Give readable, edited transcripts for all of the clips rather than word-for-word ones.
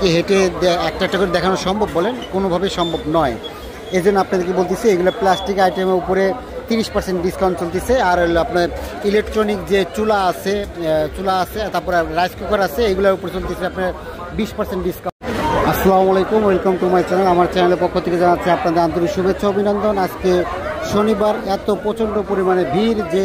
কি হেঁটে একটা একটা করে দেখানো সম্ভব বলেন? কোনোভাবেই সম্ভব নয়। এই জন্য আপনাদেরকে বলতেছি এগুলো প্লাস্টিক আইটেমের উপরে 30% ডিসকাউন্ট চলতেছে। আর হলো আপনার ইলেকট্রনিক যে চুলা আছে তারপরে রাইস কুকার আছে, এগুলোর উপরে চলতেছে আপনার 20% ডিসকাউন্ট। আসসালামু আলাইকুম, ওয়েলকাম টু মাই চ্যানেল। আমার চ্যানেলের পক্ষ থেকে জানাচ্ছি আপনাদের আন্তরিক শুভেচ্ছা অভিনন্দন। আজকে শনিবার, এত প্রচণ্ড পরিমাণে ভিড় যে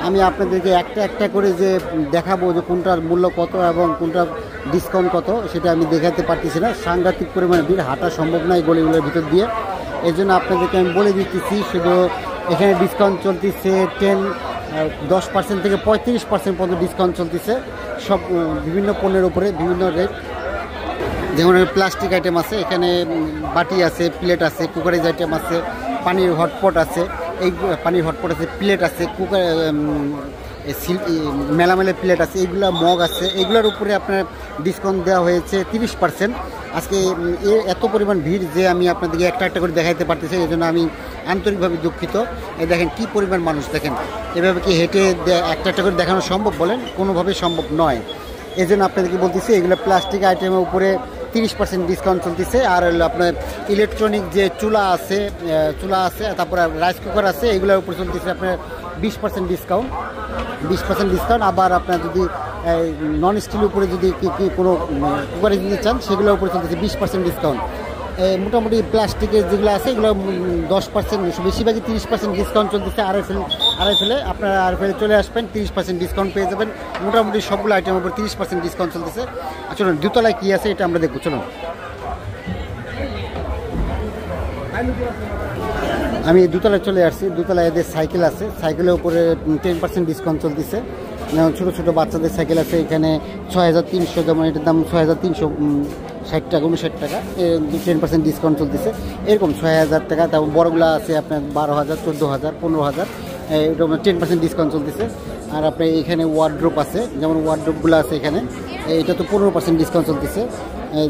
আমি আপনাদেরকে একটা একটা করে যে দেখাবো যে কোনটার মূল্য কত এবং কোনটার ডিসকাউন্ট কত সেটা আমি দেখাতে পারতেছি না। সাংঘাতিক পরিমাণে ভিড়, হাঁটা সম্ভব নয় গলিগুলোর ভিতর দিয়ে। এই জন্য আপনাদেরকে আমি বলে দিতেছি, শুধু এখানে ডিসকাউন্ট চলতেছে 10% থেকে 35% পর্যন্ত ডিসকাউন্ট চলতেছে সব বিভিন্ন পণ্যের উপরে, বিভিন্ন রেট। যেমন প্লাস্টিক আইটেম আছে, এখানে বাটি আছে, প্লেট আছে, কুকারেজ আইটেম আছে, পানির হটপট আছে, এই পানির হটপট আছে, প্লেট আছে, কুকার মেলামেলা প্লেট আছে, এইগুলো মগ আছে, এইগুলোর উপরে আপনার ডিসকাউন্ট দেওয়া হয়েছে 30%। আজকে এত পরিমাণ ভিড় যে আমি আপনাদেরকে একটা একটা করে দেখাইতে পারতেছি, এই জন্য আমি আন্তরিকভাবে দুঃখিত। এই দেখেন কি পরিমাণ মানুষ, দেখেন এভাবে কি হেঁটে একটা একটা করে দেখানো সম্ভব বলেন? কোনোভাবেই সম্ভব নয়। এই জন্য আপনাদেরকে বলতেছি এগুলো প্লাস্টিক আইটেমের উপরে 30% ডিসকাউন্ট চলতেছে। আর হলো আপনার ইলেকট্রনিক যে চুলা আছে তারপরে রাইস কুকার আছে, এগুলোর উপরে চলতেছে আপনার 20% ডিসকাউন্ট। আবার আপনার যদি নন স্টিলের উপরে যদি কোনো কুকারে যদি চান সেগুলোর উপরে চলতেছে 20% ডিসকাউন্ট। মোটামুটি প্লাস্টিকের যেগুলো আছে এগুলো 10%, বেশিরভাগই 30% ডিসকাউন্ট চলতেছে। আড়াইফেলে আপনারা আড়াইফেলে চলে আসবেন, 30% ডিসকাউন্ট পেয়ে যাবেন। মোটামুটি সবগুলো আইটেমের উপর 30% ডিসকাউন্ট চলতেছে। চলুন দোতলায় কী আছে এটা আমরা দেখব, চলুন। আমি দোতলায় চলে আসছি। দোতলায় এদের সাইকেল আছে, সাইকেলের উপরে 10% ডিসকাউন্ট চলতেছে। ছোটো ছোটো বাচ্চাদের সাইকেল আছে এখানে 6300, যেমন এটার দাম 6360 টাকা, 59 টাকা, 10% ডিসকাউন্ট চলতেছে। এরকম 6000 টাকা। তারপর বড়গুলো আছে আপনার 12000, 14000, 15000, এরকম 10% ডিসকাউন্ট চলতেছে। আর আপনার এখানে ওয়ার্ড্রোপ আছে, যেমন ওয়ার্ড্রোপগুলো আছে এখানে, এটা তো 15% ডিসকাউন্ট চলতেছে।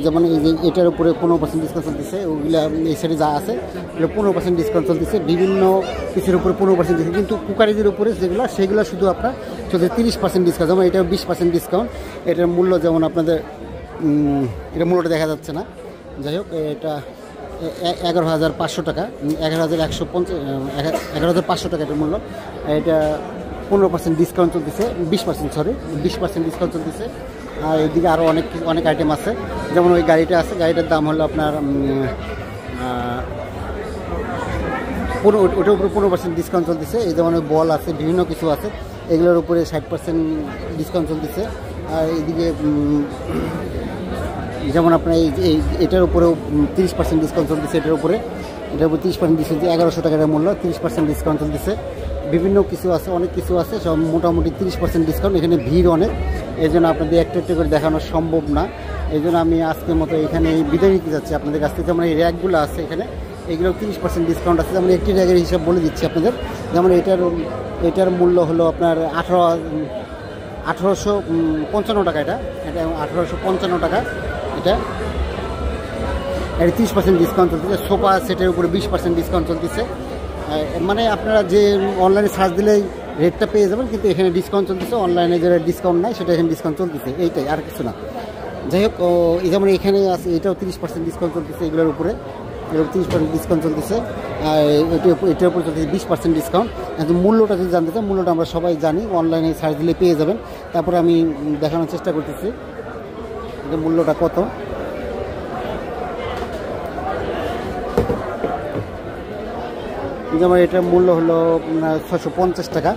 যেমন এই যে এটার উপরে 15% ডিসকাউন্ট চলতেছে, ওগুলো এই সাইডে যা আছে এগুলো 15% ডিসকাউন্ট চলতেছে। বিভিন্ন কিছুর উপরে 15% ডিসকাউন্ট, কিন্তু কুকারিজের উপরে সেগুলো শুধু আপনার চলছে 30% ডিসকাউন্ট। যেমন এটাও 20% ডিসকাউন্ট। এটার মূল্য যেমন আপনাদের এটা মূল্যটা দেখা যাচ্ছে না, যাই হোক এটা 11500 টাকা, 11500 টাকা এটার মূল্য। এটা 15% ডিসকাউন্ট চলতেছে, 20% ডিসকাউন্ট চলতেছে। আর এদিকে আরও অনেক আইটেম আছে, যেমন ওই গাড়িটা আছে, গাড়িটার দাম হলো আপনার ওটার উপরে 15% ডিসকাউন্ট চলতেছে। এই যেমন ওই বল আছে, বিভিন্ন কিছু আছে, এগুলোর উপরে 60% ডিসকাউন্ট চলতেছে। আর এইদিকে যেমন আপনার এটার উপরেও 30% ডিসকাউন্ট চলতেছে। এটার উপরে 30% ডিসকাউন্ট, 1100 টাকার মূল্য, 30% ডিসকাউন্ট চলতেছে। বিভিন্ন কিছু আছে, অনেক কিছু আছে, সব মোটামুটি 30% ডিসকাউন্ট। এখানে ভিড় অনেক, এই জন্য আপনাদের একটা একটা করে দেখানো সম্ভব না। এই জন্য আমি আজকের মতো এখানে বিদায় নিতে যাচ্ছি আপনাদের কাছ থেকে। যেমন এই র্যাকগুলো আছে এখানে, এগুলো 30% ডিসকাউন্ট আছে। যেমন একটি র্যাকের হিসাব বলে দিচ্ছি আপনাদের। যেমন এটার মূল্য হলো আপনার 1855 টাকা। এটা 1855 টাকা। এটা 30% ডিসকাউন্ট চলতেছে। সোফা সেটের উপরে 20% ডিসকাউন্ট চলতেছে। মানে আপনারা যে অনলাইনে সার্চ দিলেই রেটটা পেয়ে যাবেন, কিন্তু এখানে ডিসকাউন্ট চলতেছে। অনলাইনে যেটা ডিসকাউন্ট নাই সেটা এখানে ডিসকাউন্ট চলতেছে, এইটাই, আর কিছু না। যাই হোক, যেমন এখানে আছে, এটাও 30% ডিসকাউন্ট চলতেছে। এগুলোর উপরে 30% ডিসকাউন্ট চলতেছে। আর এটার উপরে চলতেছে 20% ডিসকাউন্ট। কিন্তু মূল্যটা যদি জানতে চান, মূল্যটা আমরা সবাই জানি, অনলাইনে সার্চ দিলে পেয়ে যাবেন। তারপরে আমি দেখানোর চেষ্টা করতেছি যে মূল্যটা কত। যেমন এটার মূল্য হলো 650 টাকা,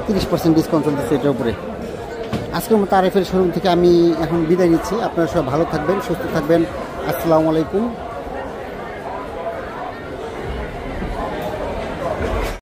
30% ডিসকাউন্ট চলতেছে এটার উপরে। আজকের মতো আরএফএল শোরুম থেকে আমি এখন বিদায় নিচ্ছি। আপনারা সবাই ভালো থাকবেন, সুস্থ থাকবেন। আসসালামু আলাইকুম।